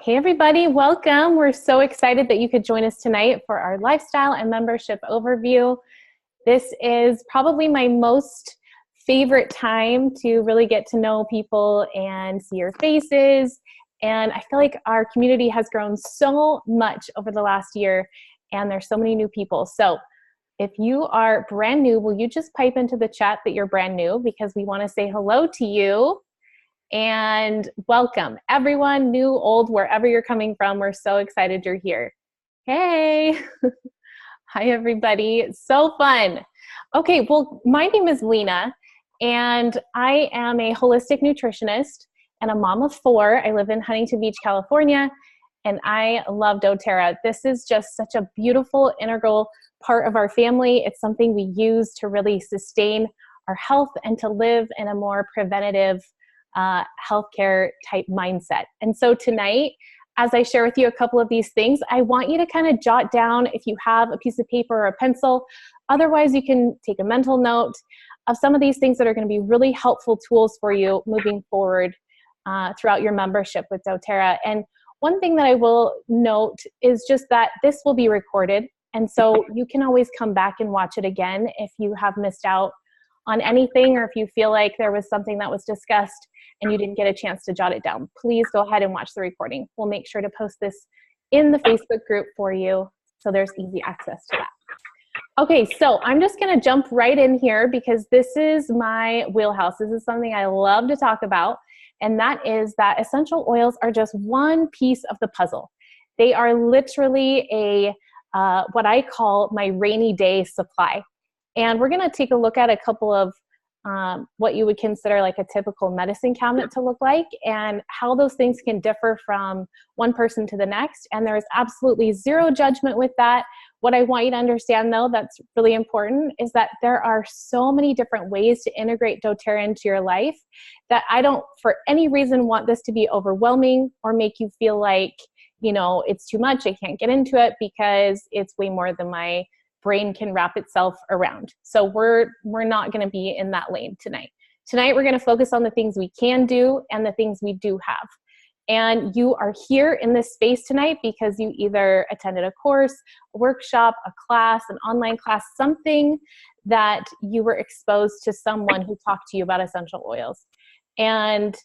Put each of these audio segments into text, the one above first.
Hey everybody, welcome. We're so excited that you could join us tonight for our lifestyle and membership overview. This is probably my most favorite time to really get to know people and see your faces. And I feel like our community has grown so much over the last year, and there's so many new people. So if you are brand new, will you just pipe into the chat that you're brand new, because we want to say hello to you. And welcome everyone, new, old, wherever you're coming from. We're so excited you're here. Hey. Hi everybody, it's so fun. Okay, well, my name is Lena, and I am a holistic nutritionist and a mom of 4. I live in Huntington Beach, California, and I love doTERRA. This is just such a beautiful, integral part of our family. It's something we use to really sustain our health and to live in a more preventative healthcare type mindset. And so tonight, as I share with you a couple of these things, I want you to kind of jot down, if you have a piece of paper or a pencil. Otherwise, you can take a mental note of some of these things that are going to be really helpful tools for you moving forward throughout your membership with doTERRA. And one thing that I will note is just that this will be recorded. And so you can always come back and watch it again if you have missed out on anything, or if you feel like there was something that was discussed and you didn't get a chance to jot it down. Please go ahead and watch the recording. We'll make sure to post this in the Facebook group for you, so there's easy access to that. Okay, so I'm just gonna jump right in here because this is my wheelhouse. This is something I love to talk about, and that is that essential oils are just one piece of the puzzle. They are literally a what I call my rainy day supply. And we're gonna take a look at a couple of what you would consider like a typical medicine cabinet to look like, and how those things can differ from one person to the next. And there's absolutely zero judgment with that. What I want you to understand, though, that's really important, is that there are so many different ways to integrate doTERRA into your life that I don't for any reason want this to be overwhelming or make you feel like, you know, it's too much, I can't get into it, because it's way more than my brain can wrap itself around. So we're not going to be in that lane tonight. Tonight we're going to focus on the things we can do and the things we do have. And you are here in this space tonight because you either attended a course, a workshop, a class, an online class, something that you were exposed to someone who talked to you about essential oils. And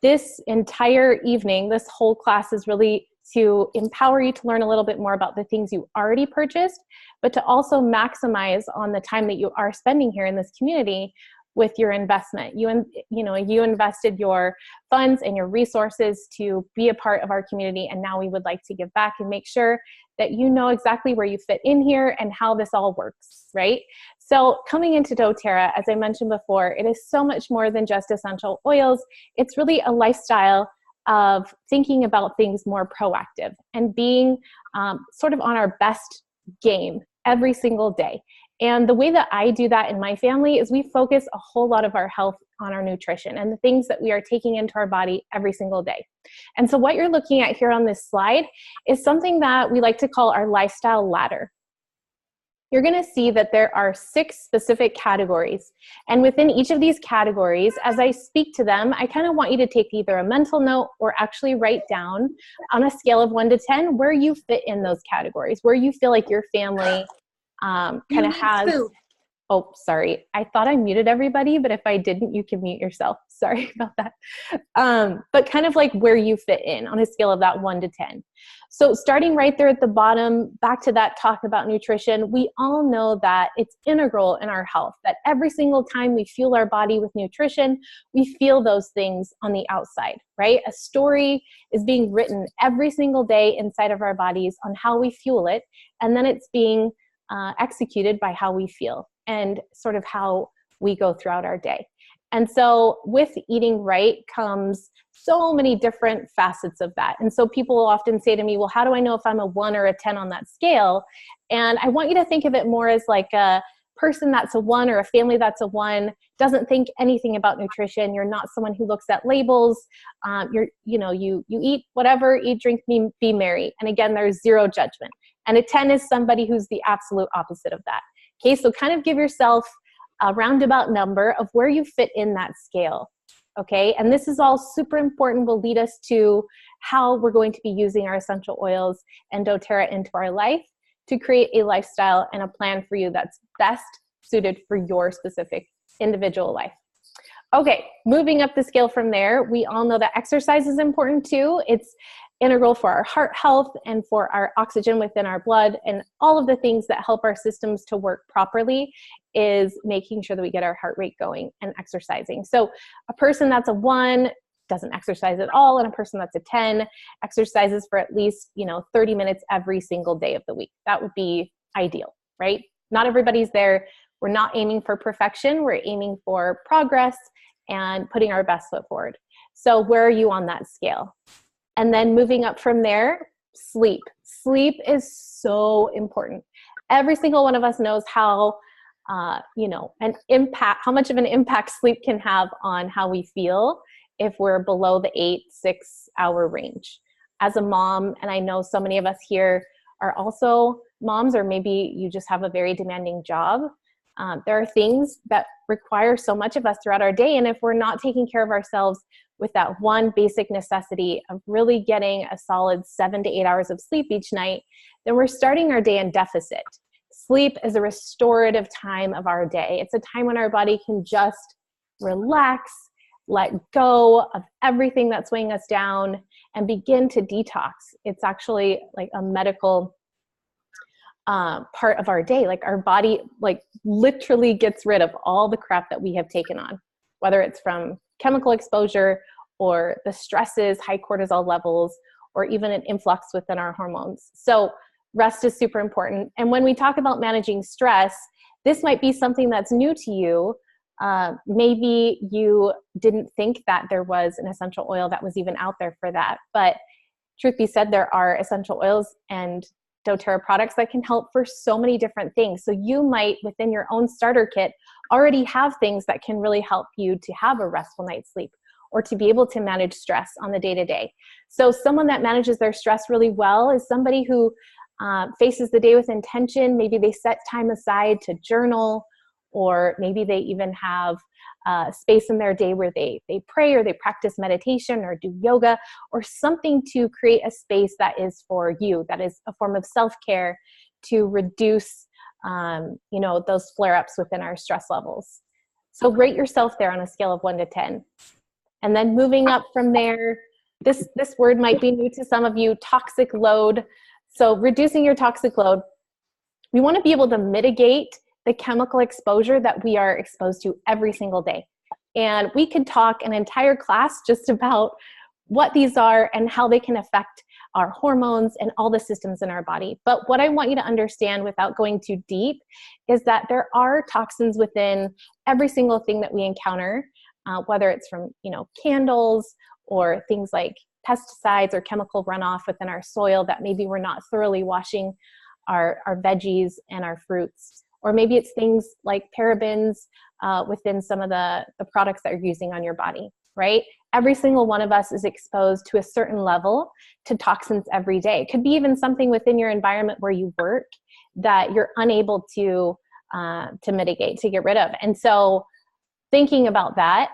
this entire evening, this whole class is really to empower you to learn a little bit more about the things you already purchased, but to also maximize on the time that you are spending here in this community with your investment. You invested your funds and your resources to be a part of our community, and now we would like to give back and make sure that you know exactly where you fit in here and how this all works, right? So coming into doTERRA, as I mentioned before, it is so much more than just essential oils. It's really a lifestyle of thinking about things more proactive and being sort of on our best game every single day. And the way that I do that in my family is we focus a whole lot of our health on our nutrition and the things that we are taking into our body every single day. And so what you're looking at here on this slide is something that we like to call our lifestyle ladder. You're going to see that there are 6 specific categories. And within each of these categories, as I speak to them, I kind of want you to take either a mental note or actually write down on a scale of 1 to 10 where you fit in those categories, where you feel like your family kind of has... Food. Oh, sorry. I thought I muted everybody, but if I didn't, you can mute yourself. Sorry about that. But kind of like where you fit in on a scale of that 1 to 10. So starting right there at the bottom, back to that talk about nutrition, we all know that it's integral in our health, that every single time we fuel our body with nutrition, we feel those things on the outside, right? A story is being written every single day inside of our bodies on how we fuel it, and then it's being executed by how we feel and sort of how we go throughout our day. And so with eating right comes so many different facets of that. And so people will often say to me, well, how do I know if I'm a 1 or a 10 on that scale? And I want you to think of it more as like a person that's a 1 or a family that's a 1, doesn't think anything about nutrition. You're not someone who looks at labels. You eat whatever, eat, drink, be merry. And again, there's zero judgment. And a 10 is somebody who's the absolute opposite of that. Okay, so kind of give yourself a roundabout number of where you fit in that scale. okay? And this is all super important, will lead us to how we're going to be using our essential oils and doTERRA into our life to create a lifestyle and a plan for you that's best suited for your specific individual life. Okay, moving up the scale from there, we all know that exercise is important too. It's integral for our heart health and for our oxygen within our blood, and all of the things that help our systems to work properly is making sure that we get our heart rate going and exercising. So a person that's a 1 doesn't exercise at all, and a person that's a 10 exercises for at least 30 minutes every single day of the week. That would be ideal, right? Not everybody's there. We're not aiming for perfection. We're aiming for progress and putting our best foot forward. So where are you on that scale? And then moving up from there, sleep. Sleep is so important. Every single one of us knows how, how much of an impact sleep can have on how we feel if we're below the 8-6 hour range. As a mom, and I know so many of us here are also moms, or maybe you just have a very demanding job. There are things that require so much of us throughout our day, and if we're not taking care of ourselves with that one basic necessity of really getting a solid 7 to 8 hours of sleep each night, then we're starting our day in deficit. Sleep is a restorative time of our day. It's a time when our body can just relax, let go of everything that's weighing us down, and begin to detox. It's actually like a medical part of our day. Like our body literally gets rid of all the crap that we have taken on, whether it's from chemical exposure or the stresses, high cortisol levels, or even an influx within our hormones. So rest is super important. And when we talk about managing stress, this might be something that's new to you. Maybe you didn't think that there was an essential oil that was even out there for that. But truth be said, there are essential oils and doTERRA products that can help for so many different things. So you might, within your own starter kit, already have things that can really help you to have a restful night's sleep or to be able to manage stress on the day-to-day. So someone that manages their stress really well is somebody who faces the day with intention. Maybe they set time aside to journal, or maybe they even have space in their day where they pray, or they practice meditation or do yoga, or something to create a space that is for you, that is a form of self-care to reduce those flare-ups within our stress levels. So rate yourself there on a scale of 1 to 10. And then moving up from there, this word might be new to some of you, toxic load. So reducing your toxic load, we want to be able to mitigate the chemical exposure that we are exposed to every single day. And we could talk an entire class just about what these are and how they can affect our hormones and all the systems in our body. But what I want you to understand without going too deep is that there are toxins within every single thing that we encounter, whether it's from candles or things like pesticides or chemical runoff within our soil that maybe we're not thoroughly washing our veggies and our fruits. Or maybe it's things like parabens within some of the products that you're using on your body, right? Every single one of us is exposed to a certain level to toxins every day. It could be even something within your environment where you work that you're unable to mitigate, to get rid of. And so thinking about that,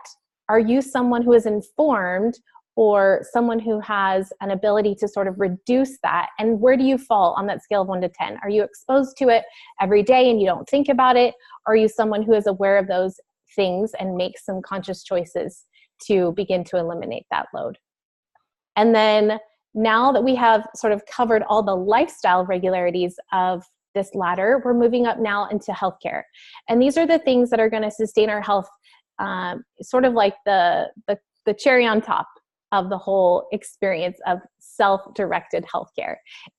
are you someone who is informed or someone who has an ability to sort of reduce that? And where do you fall on that scale of 1 to 10? Are you exposed to it every day and you don't think about it? Or are you someone who is aware of those things and makes some conscious choices to begin to eliminate that load? And then now that we have sort of covered all the lifestyle regularities of this ladder, we're moving up now into healthcare. And these are the things that are going to sustain our health, sort of like the cherry on top of the whole experience of self-directed healthcare.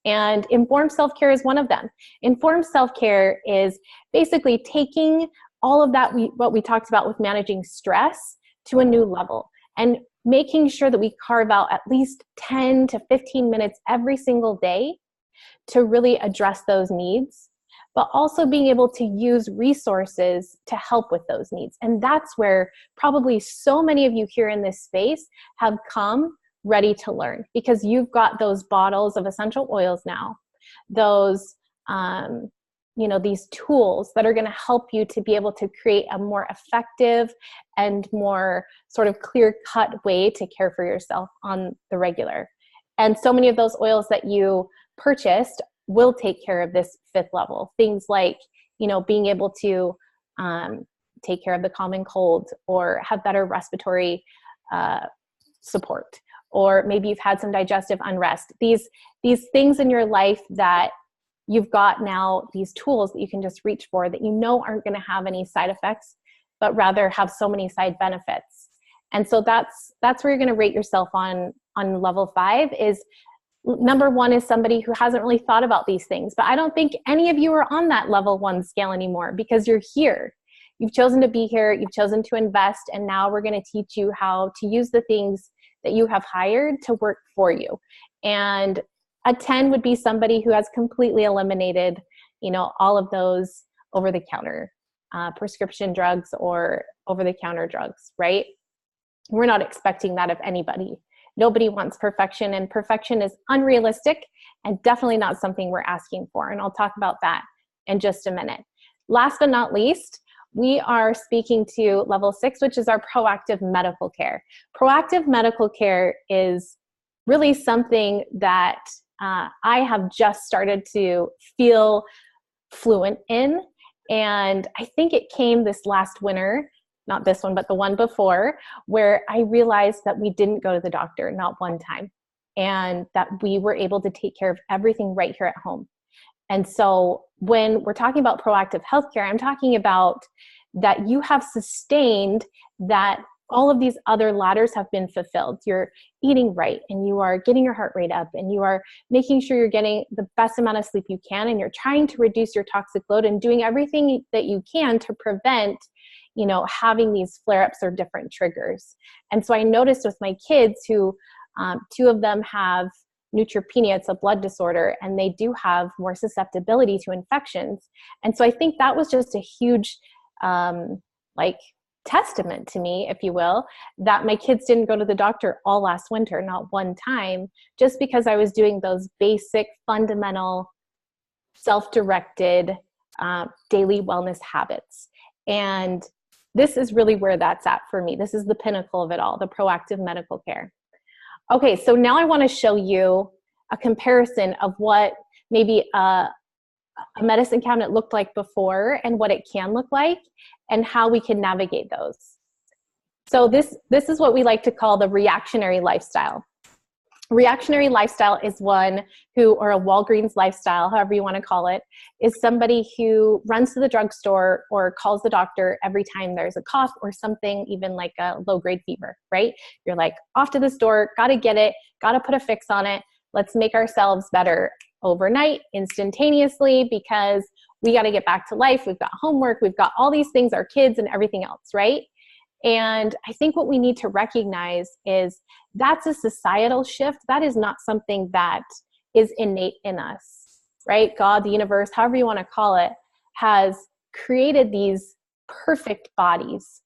And informed self-care is one of them. Informed self-care is basically taking all of that, what we talked about with managing stress, to a new level, and making sure that we carve out at least 10 to 15 minutes every single day to really address those needs, but also being able to use resources to help with those needs. And that's where probably so many of you here in this space have come ready to learn, because you've got those bottles of essential oils now, those these tools that are going to help you to be able to create a more effective and more sort of clear-cut way to care for yourself on the regular. And so many of those oils that you purchased will take care of this fifth level. Things like, being able to take care of the common cold, or have better respiratory support, or maybe you've had some digestive unrest. These things in your life that you've got now, these tools that you can just reach for that aren't going to have any side effects, but rather have so many side benefits. And so that's where you're going to rate yourself on level 5. Is number 1 is somebody who hasn't really thought about these things. But I don't think any of you are on that level 1 scale anymore, because you're here. You've chosen to be here. You've chosen to invest. And now we're going to teach you how to use the things that you have hired to work for you. And a 10 would be somebody who has completely eliminated, all of those over-the-counter prescription drugs or over-the-counter drugs, right? We're not expecting that of anybody. Nobody wants perfection, and perfection is unrealistic and definitely not something we're asking for. And I'll talk about that in just a minute. Last but not least, we are speaking to level 6, which is our proactive medical care. Proactive medical care is really something that I have just started to feel fluent in. And I think it came this last winter, not this one, but the one before, where I realized that we didn't go to the doctor, not one time, and that we were able to take care of everything right here at home. And so when we're talking about proactive healthcare, I'm talking about that you have sustained that all of these other ladders have been fulfilled. You're eating right, and you are getting your heart rate up, and you are making sure you're getting the best amount of sleep you can, and you're trying to reduce your toxic load and doing everything that you can to prevent, having these flare-ups or different triggers. And so I noticed with my kids who, 2 of them have neutropenia, it's a blood disorder, and they do have more susceptibility to infections. And so I think that was just a huge, testament to me, if you will, that my kids didn't go to the doctor all last winter, not one time, just because I was doing those basic, fundamental, self-directed daily wellness habits. And this is really where that's at for me. This is the pinnacle of it all, the proactive medical care. Okay, so now I want to show you a comparison of what maybe a medicine cabinet looked like before and what it can look like, and how we can navigate those. So this is what we like to call the reactionary lifestyle. Reactionary lifestyle is one who, or a Walgreens lifestyle, however you want to call it, is somebody who runs to the drugstore or calls the doctor every time there's a cough or something, even like a low-grade fever, right? You're like, off to the store, got to get it, got to put a fix on it. Let's make ourselves better overnight, instantaneously, because we got to get back to life. We've got homework, we've got all these things, our kids and everything else, right? And I think what we need to recognize is that's a societal shift. That is not something that is innate in us, right? God, the universe, however you want to call it, has created these perfect bodies,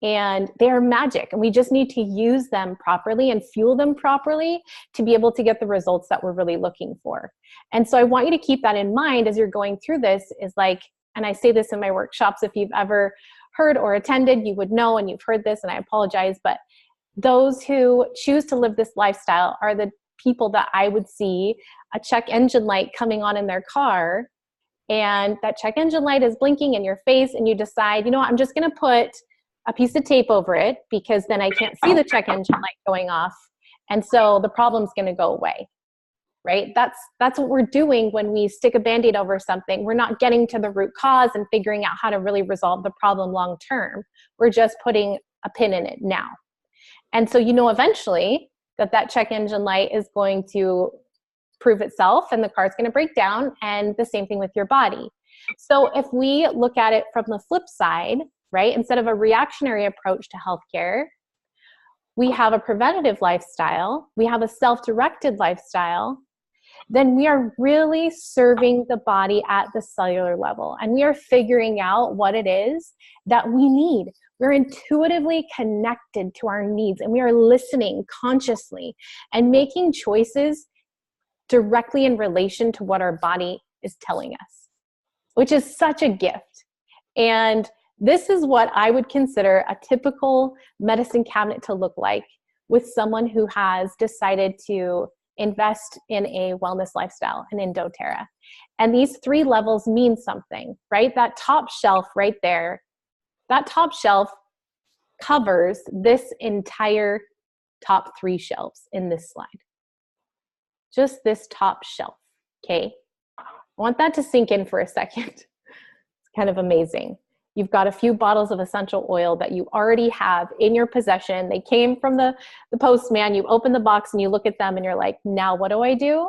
and they are magic, and we just need to use them properly and fuel them properly to be able to get the results that we're really looking for. And so I want you to keep that in mind as you're going through this, is like, and I say this in my workshops, if you've ever heard or attended, you would know, and you've heard this, and I apologize, but those who choose to live this lifestyle are the people that I would see a check engine light coming on in their car, and that check engine light is blinking in your face, and you decide, I'm just going to put a piece of tape over it, because then I can't see the check engine light going off, and so the problem's going to go away, right? That's what we're doing when we stick a Band-Aid over something. We're not getting to the root cause and figuring out how to really resolve the problem long term. We're just putting a pin in it now. And so eventually that check engine light is going to prove itself, and the car's going to break down, and the same thing with your body. So if we look at it from the flip side, right, instead of a reactionary approach to healthcare, we have a preventative lifestyle, we have a self-directed lifestyle, then we are really serving the body at the cellular level, and we are figuring out what it is that we need. We're intuitively connected to our needs, and we are listening consciously and making choices directly in relation to what our body is telling us. which is such a gift. And this is what I would consider a typical medicine cabinet to look like with someone who has decided to invest in a wellness lifestyle and in doTERRA. And these 3 levels mean something, right? That top shelf right there, that top shelf covers this entire top 3 shelves in this slide. Just this top shelf, okay? I want that to sink in for a second. It's kind of amazing. You've got a few bottles of essential oil that you already have in your possession. They came from the postman. You open the box and you look at them and you're like, now what do I do?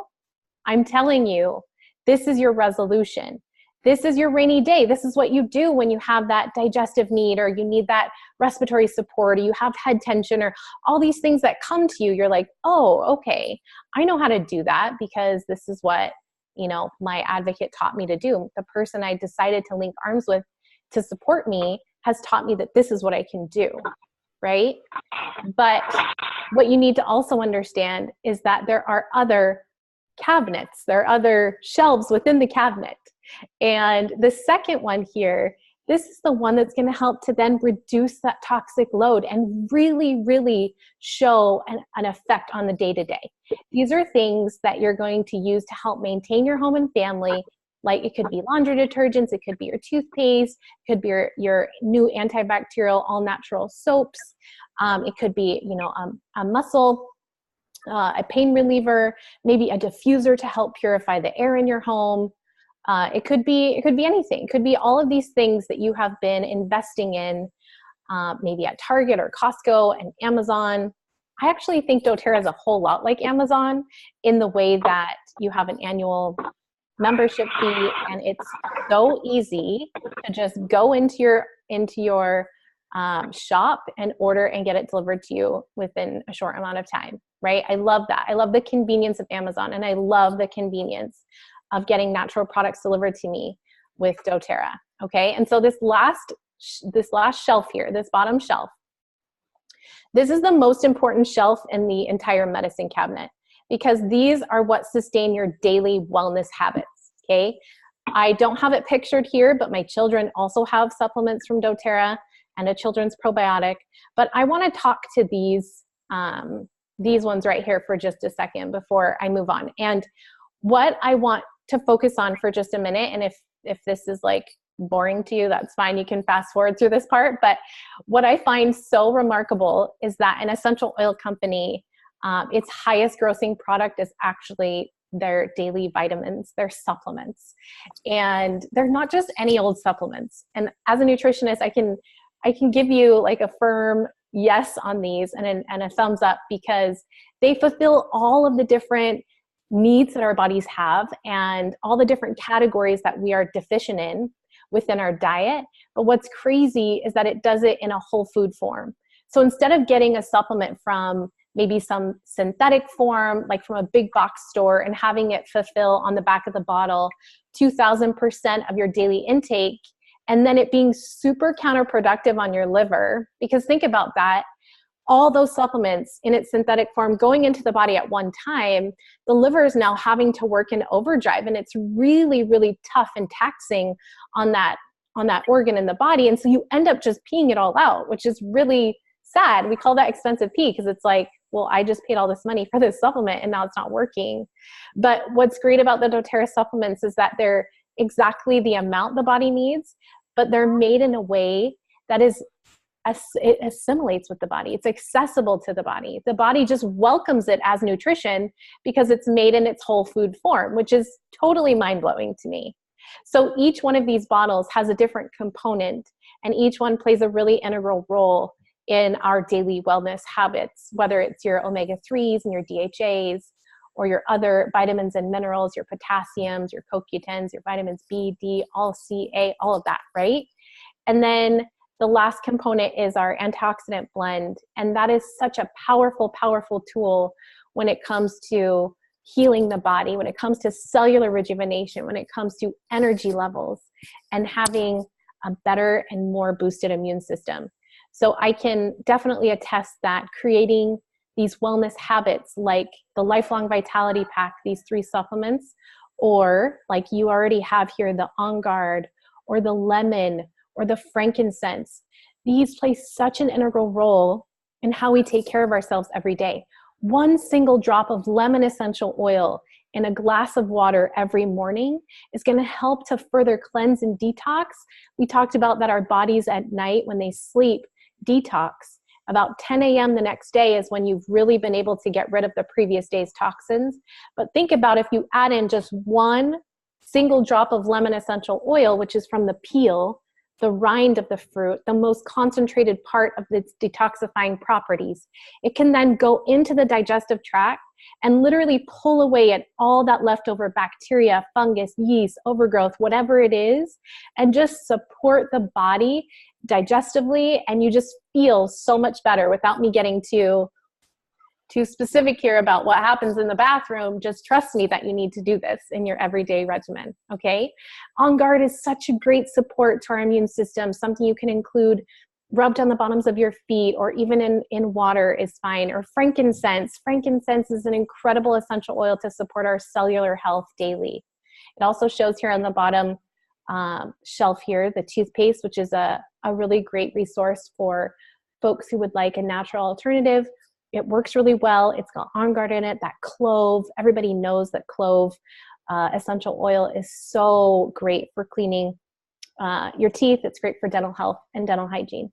I'm telling you, this is your resolution. This is your rainy day. This is what you do when you have that digestive need, or you need that respiratory support, or you have head tension, or all these things that come to you. You're like, oh, okay, I know how to do that because this is what, my advocate taught me to do. The person I decided to link arms with to support me has taught me that this is what I can do, right? But what you need to also understand is that there are other cabinets, there are other shelves within the cabinet. And the second one here, this is the one that's going to help to then reduce that toxic load and really, really show an effect on the day-to-day. These are things that you're going to use to help maintain your home and family. Like it could be laundry detergents, it could be your toothpaste, it could be your new antibacterial all natural soaps. It could be, a muscle, a pain reliever, maybe a diffuser to help purify the air in your home. It could be anything. It could be all of these things that you have been investing in, maybe at Target or Costco and Amazon. I actually think doTERRA is a whole lot like Amazon in the way that you have an annual membership fee, and it's so easy to just go into your shop and order and get it delivered to you within a short amount of time, right? I love that. I love the convenience of Amazon, and I love the convenience of getting natural products delivered to me with doTERRA, okay? And so this last shelf here, this bottom shelf, this is the most important shelf in the entire medicine cabinet, because these are what sustain your daily wellness habits, okay? I don't have it pictured here, but my children also have supplements from doTERRA and a children's probiotic. But I want to talk to these ones right here for just a second before I move on. And what I want to focus on for just a minute, and if this is like boring to you, that's fine. You can fast forward through this part. But what I find so remarkable is that an essential oil company, its highest grossing product is actually their daily vitamins, their supplements. And they're not just any old supplements. And as a nutritionist, I can give you like a firm yes on these and a thumbs up, because they fulfill all of the different needs that our bodies have and all the different categories that we are deficient in within our diet. But what's crazy is that it does it in a whole food form. So instead of getting a supplement from maybe some synthetic form, like from a big box store, and having it fulfill on the back of the bottle 2,000% of your daily intake, and then it being super counterproductive on your liver, because think about that, all those supplements in its synthetic form going into the body at one time, the liver is now having to work in overdrive, and it's really, really tough and taxing on that organ in the body. And so you end up just peeing it all out, which is really sad. We call that expensive pee, because it's like, well, I just paid all this money for this supplement and now it's not working. But what's great about the doTERRA supplements is that they're exactly the amount the body needs, but they're made in a way that it assimilates with the body. It's accessible to the body. The body just welcomes it as nutrition because it's made in its whole food form, which is totally mind-blowing to me. So each one of these bottles has a different component, and each one plays a really integral role in our daily wellness habits, whether it's your omega-3s and your DHAs, or your other vitamins and minerals, your potassiums, your CoQ10s, your vitamins B, D, all C, A, all of that, right? And then the last component is our antioxidant blend. And that is such a powerful, powerful tool when it comes to healing the body, when it comes to cellular rejuvenation, when it comes to energy levels, and having a better and more boosted immune system. So I can definitely attest that creating these wellness habits like the Lifelong Vitality Pack, these 3 supplements, or like you already have here, the On Guard or the lemon or the frankincense. These play such an integral role in how we take care of ourselves every day. One single drop of lemon essential oil in a glass of water every morning is going to help to further cleanse and detox. We talked about that our bodies at night when they sleep detox. About 10 a.m. the next day is when you've really been able to get rid of the previous day's toxins. But think about if you add in just one single drop of lemon essential oil, which is from the peel, the rind of the fruit, the most concentrated part of its detoxifying properties. It can then go into the digestive tract and literally pull away at all that leftover bacteria, fungus, yeast, overgrowth, whatever it is, and just support the body digestively, and you just feel so much better. Without me getting too specific here about what happens in the bathroom, just trust me that you need to do this in your everyday regimen, okay? On Guard is such a great support to our immune system, something you can include rubbed on the bottoms of your feet or even in water is fine. Or frankincense. Frankincense is an incredible essential oil to support our cellular health daily. It also shows here on the bottom shelf here, the toothpaste, which is a really great resource for folks who would like a natural alternative. It works really well. It's got On Guard in it. That clove, everybody knows that clove essential oil is so great for cleaning your teeth. It's great for dental health and dental hygiene.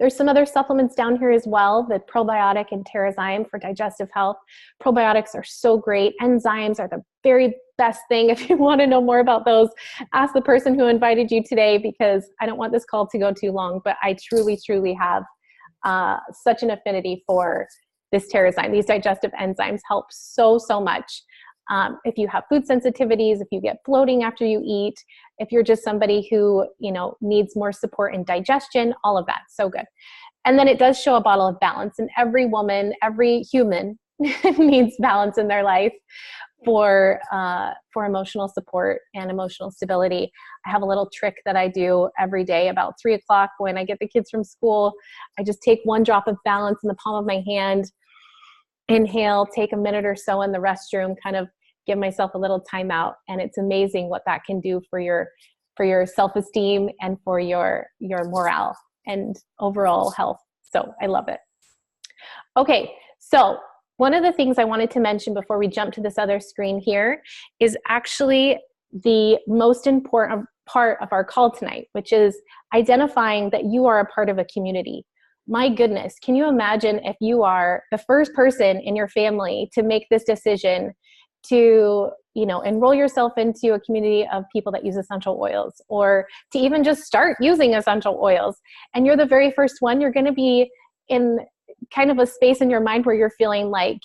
There's some other supplements down here as well, the probiotic and Terrazyme for digestive health. Probiotics are so great. Enzymes are the very best thing. If you want to know more about those, ask the person who invited you today, because I don't want this call to go too long, but I truly, truly have such an affinity for this Terrazyme. These digestive enzymes help so, so much. If you have food sensitivities, if you get bloating after you eat, if you're just somebody who, needs more support in digestion, all of that, so good. And then it does show a bottle of balance, and every woman, every human needs balance in their life for emotional support and emotional stability. I have a little trick that I do every day about 3 o'clock when I get the kids from school. I just take one drop of balance in the palm of my hand, inhale, take a minute or so in the restroom, kind of give myself a little timeout, and it's amazing what that can do for your self-esteem and for your morale and overall health. So I love it. Okay, so one of the things I wanted to mention before we jump to this other screen here is actually the most important part of our call tonight, which is identifying that you are a part of a community. My goodness, can you imagine if you are the first person in your family to make this decision to, enroll yourself into a community of people that use essential oils, or to even just start using essential oils, and you're the very first one, you're going to be in kind of a space in your mind where you're feeling like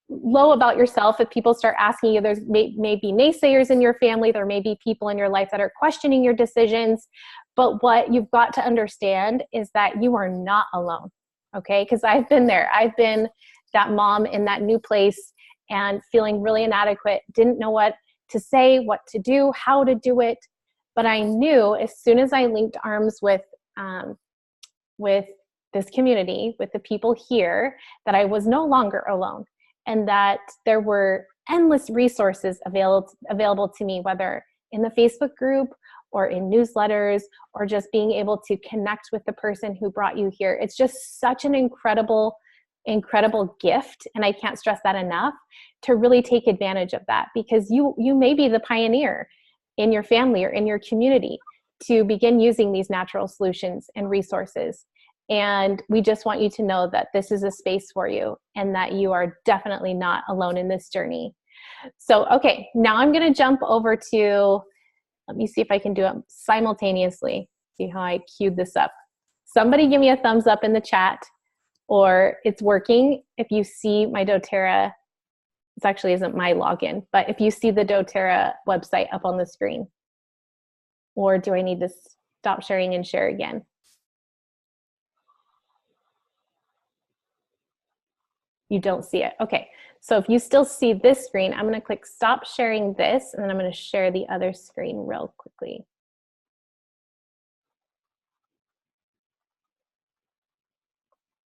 low about yourself. If people start asking you, there's may be naysayers in your family, there may be people in your life that are questioning your decisions. But what you've got to understand is that you are not alone, okay? Because I've been there. I've been that mom in that new place and feeling really inadequate, didn't know what to say, what to do, how to do it. But I knew as soon as I linked arms with this community, with the people here, that I was no longer alone, and that there were endless resources available to me, whether in the Facebook group or in newsletters, or just being able to connect with the person who brought you here. It's just such an incredible gift, and I can't stress that enough, to really take advantage of that, because you may be the pioneer in your family or in your community to begin using these natural solutions and resources. And we just want you to know that this is a space for you, and that you are definitely not alone in this journey. So, okay, now I'm going to jump over to, let me see if I can do it simultaneously. See how I queued this up. Somebody give me a thumbs up in the chat, or it's working. If you see my doTERRA, this actually isn't my login, but if you see the doTERRA website up on the screen, or do I need to stop sharing and share again? You don't see it. Okay, so if you still see this screen, I'm going to click stop sharing this, and then I'm going to share the other screen real quickly.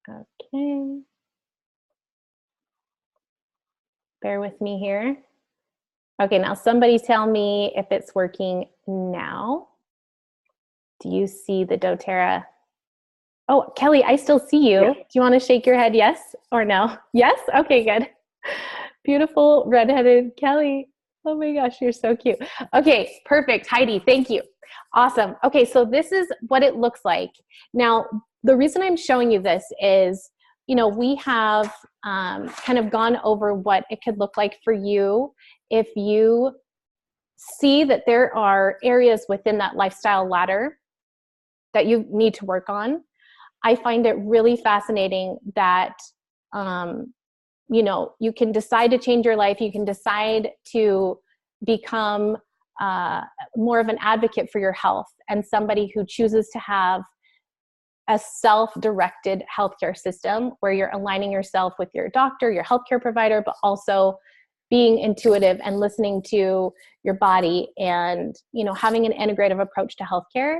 Okay. Bear with me here. Okay, now somebody tell me if it's working now. Do you see the doTERRA? Oh, Kelly, I still see you. Yeah. Do you want to shake your head yes or no? Yes? Okay, good. Beautiful redheaded Kelly. Oh my gosh, you're so cute. Okay, perfect. Heidi, thank you. Awesome. Okay, so this is what it looks like. Now, the reason I'm showing you this is, we have kind of gone over what it could look like for you if you see that there are areas within that lifestyle ladder that you need to work on. I find it really fascinating that, you can decide to change your life. You can decide to become more of an advocate for your health and somebody who chooses to have a self-directed healthcare system where you're aligning yourself with your doctor, your healthcare provider, but also being intuitive and listening to your body and, having an integrative approach to healthcare.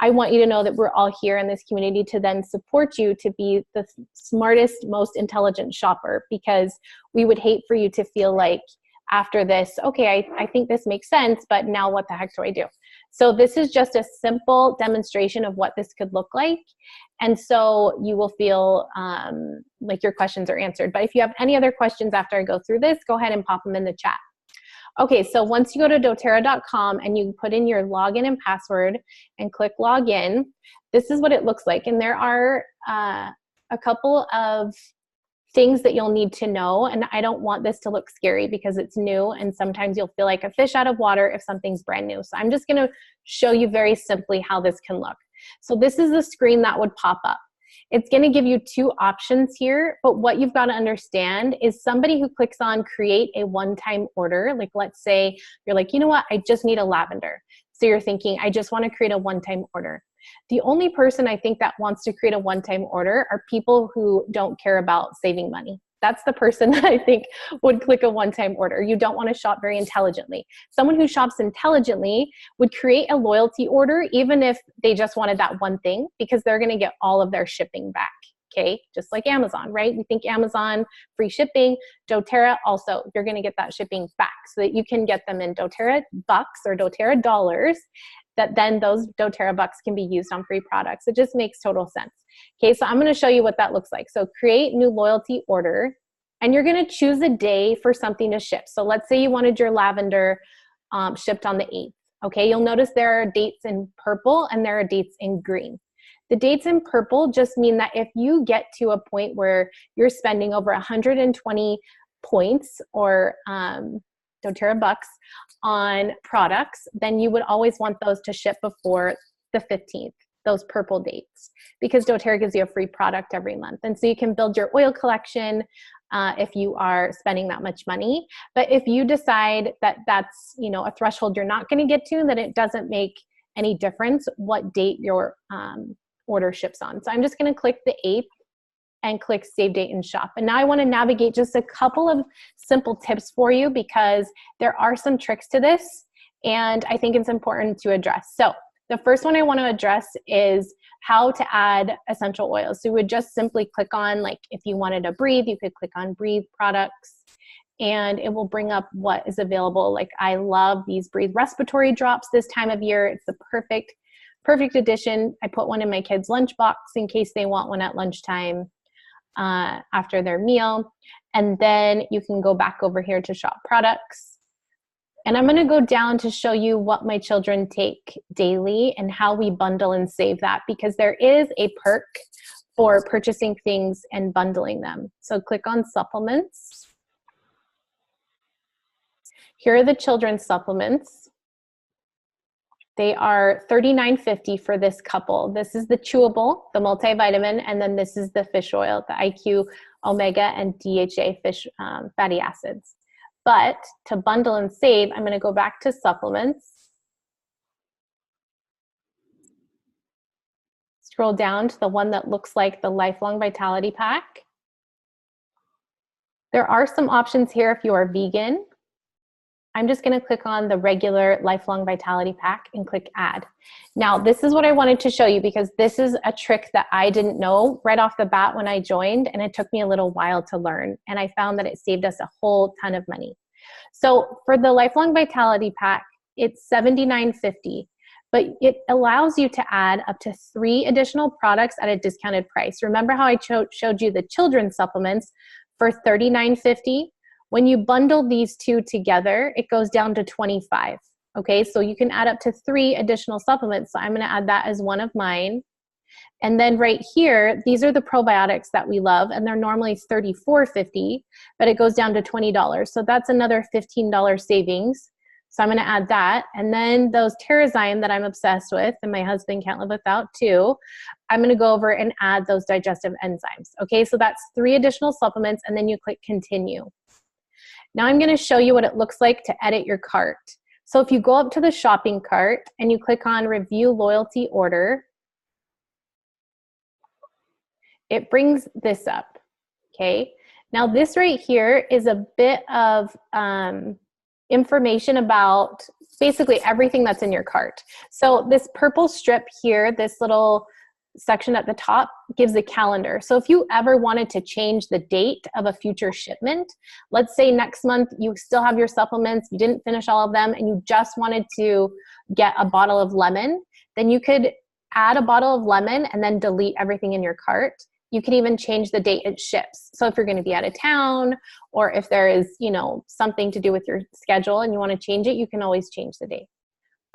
I want you to know that we're all here in this community to then support you to be the smartest, most intelligent shopper, because we would hate for you to feel like after this, okay, I think this makes sense, but now what the heck do I do? So this is just a simple demonstration of what this could look like. And so you will feel like your questions are answered. But if you have any other questions after I go through this, go ahead and pop them in the chat. Okay, so once you go to doTERRA.com and you put in your login and password and click login, this is what it looks like. And there are a couple of things that you'll need to know. And I don't want this to look scary because it's new. And sometimes you'll feel like a fish out of water if something's brand new. So I'm just going to show you very simply how this can look. So this is the screen that would pop up. It's going to give you two options here, but what you've got to understand is somebody who clicks on create a one-time order, like let's say you're like, you know what, I just need a lavender. So you're thinking, I just want to create a one-time order. The only person I think that wants to create a one-time order are people who don't care about saving money. That's the person that I think would click a one-time order. You don't want to shop very intelligently. Someone who shops intelligently would create a loyalty order even if they just wanted that one thing, because they're going to get all of their shipping back. Okay, just like Amazon, right? We think Amazon, free shipping. doTERRA also, you're going to get that shipping back so that you can get them in doTERRA bucks or doTERRA dollars, that then those doTERRA bucks can be used on free products. It just makes total sense. Okay, so I'm going to show you what that looks like. So create new loyalty order, and you're going to choose a day for something to ship. So let's say you wanted your lavender shipped on the 8th. Okay, you'll notice there are dates in purple and there are dates in green. The dates in purple just mean that if you get to a point where you're spending over 120 points or doTERRA bucks on products, then you would always want those to ship before the 15th, those purple dates, because doTERRA gives you a free product every month. And so you can build your oil collection if you are spending that much money. But if you decide that that's, a threshold you're not going to get to, then it doesn't make any difference what date your order ships on. So I'm just going to click the 8th and click Save Date and Shop. And now I want to navigate just a couple of simple tips for you, because there are some tricks to this and I think it's important to address. So the first one I want to address is how to add essential oils. So you would just simply click on, like if you wanted to breathe, you could click on Breathe products and it will bring up what is available. Like I love these Breathe respiratory drops this time of year. It's the perfect addition. I put one in my kids' lunchbox in case they want one at lunchtime after their meal. And then you can go back over here to shop products. And I'm going to go down to show you what my children take daily and how we bundle and save that, because there is a perk for purchasing things and bundling them. So click on supplements. Here are the children's supplements. They are $39.50 for this couple. This is the chewable, the multivitamin, and then this is the fish oil, the IQ Omega and DHA fish fatty acids. But to bundle and save, I'm going to go back to supplements. Scroll down to the one that looks like the Lifelong Vitality Pack. There are some options here if you are vegan. I'm just going to click on the regular Lifelong Vitality Pack and click Add. Now, this is what I wanted to show you, because this is a trick that I didn't know right off the bat when I joined, and it took me a little while to learn. And I found that it saved us a whole ton of money. So for the Lifelong Vitality Pack, it's $79.50, but it allows you to add up to 3 additional products at a discounted price. Remember how I showed you the children's supplements for $39.50? When you bundle these 2 together, it goes down to $25. Okay, so you can add up to 3 additional supplements. So I'm going to add that as one of mine. And then right here, these are the probiotics that we love, and they're normally $34.50, but it goes down to $20. So that's another $15 savings. So I'm going to add that. And then those Terrazyme that I'm obsessed with and my husband can't live without too, I'm going to go over and add those digestive enzymes. Okay, so that's 3 additional supplements, and then you click continue. Now I'm going to show you what it looks like to edit your cart. So if you go up to the shopping cart and you click on review loyalty order, it brings this up. Okay, now this right here is a bit of information about basically everything that's in your cart. So this purple strip here, this little section at the top, gives a calendar. So if you ever wanted to change the date of a future shipment, let's say next month you still have your supplements, you didn't finish all of them, and you just wanted to get a bottle of lemon, then you could add a bottle of lemon and then delete everything in your cart. You can even change the date it ships. So if you're going to be out of town, or if there is, you know, something to do with your schedule and you want to change it, you can always change the date.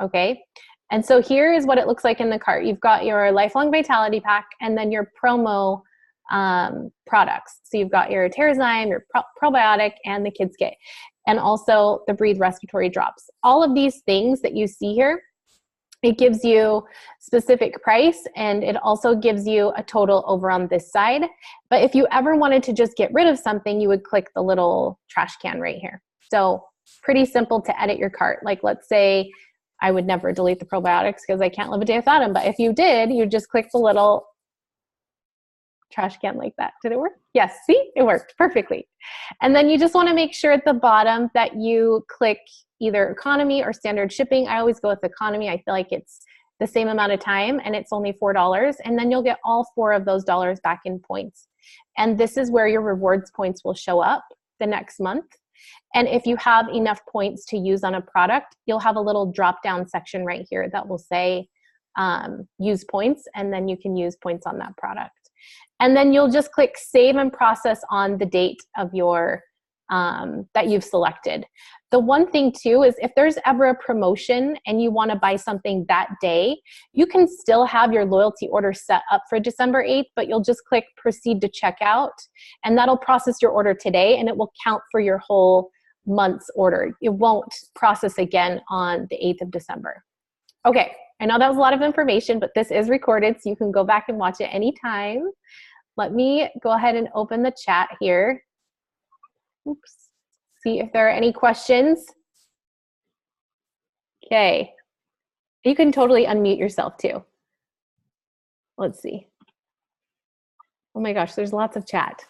Okay. And so here is what it looks like in the cart. You've got your Lifelong Vitality Pack and then your promo products. So you've got your Terrazyme, your probiotic, and the Kids Kit, and also the Breathe Respiratory Drops. All of these things that you see here, it gives you specific price, and it also gives you a total over on this side. But if you ever wanted to just get rid of something, you would click the little trash can right here. So pretty simple to edit your cart. Like let's say I would never delete the probiotics because I can't live a day without them. But if you did, you just click the little trash can like that. Did it work? Yes, see, it worked perfectly. And then you just want to make sure at the bottom that you click either economy or standard shipping. I always go with economy. I feel like it's the same amount of time and it's only $4. And then you'll get all 4 of those dollars back in points. And this is where your rewards points will show up the next month. And if you have enough points to use on a product, you'll have a little drop down section right here that will say use points, and then you can use points on that product. And then you'll just click save and process on the date of your that you've selected. The one thing too is if there's ever a promotion and you want to buy something that day, you can still have your loyalty order set up for December 8th, but you'll just click proceed to checkout, and that'll process your order today, and it will count for your whole month's order. It won't process again on the 8th of December. Okay, I know that was a lot of information, but this is recorded, so you can go back and watch it anytime. Let me go ahead and open the chat here. Oops. See if there are any questions. Okay. You can totally unmute yourself too. Let's see. Oh my gosh, there's lots of chat.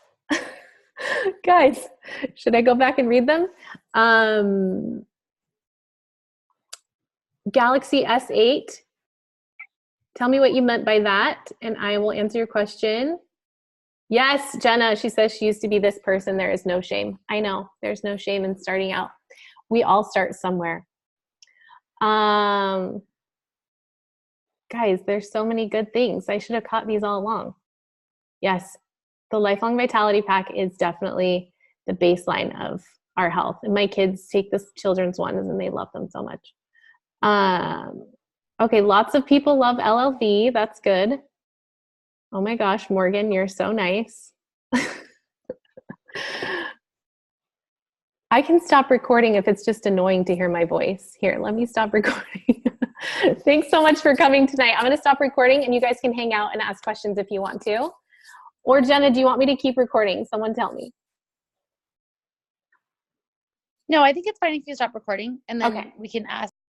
Guys, should I go back and read them? Galaxy S8. Tell me what you meant by that, and I will answer your question. Yes, Jenna, she says she used to be this person. There is no shame. I know, there's no shame in starting out. We all start somewhere. Guys, there's so many good things. I should have caught these all along. Yes, the Lifelong Vitality Pack is definitely the baseline of our health. And my kids take the children's ones and they love them so much. Okay, lots of people love LLV. That's good. Oh my gosh, Morgan, you're so nice. I can stop recording if it's just annoying to hear my voice. Here, let me stop recording. Thanks so much for coming tonight. I'm going to stop recording and you guys can hang out and ask questions if you want to. Or Jenna, do you want me to keep recording? Someone tell me. No, I think it's fine if you stop recording and then we can ask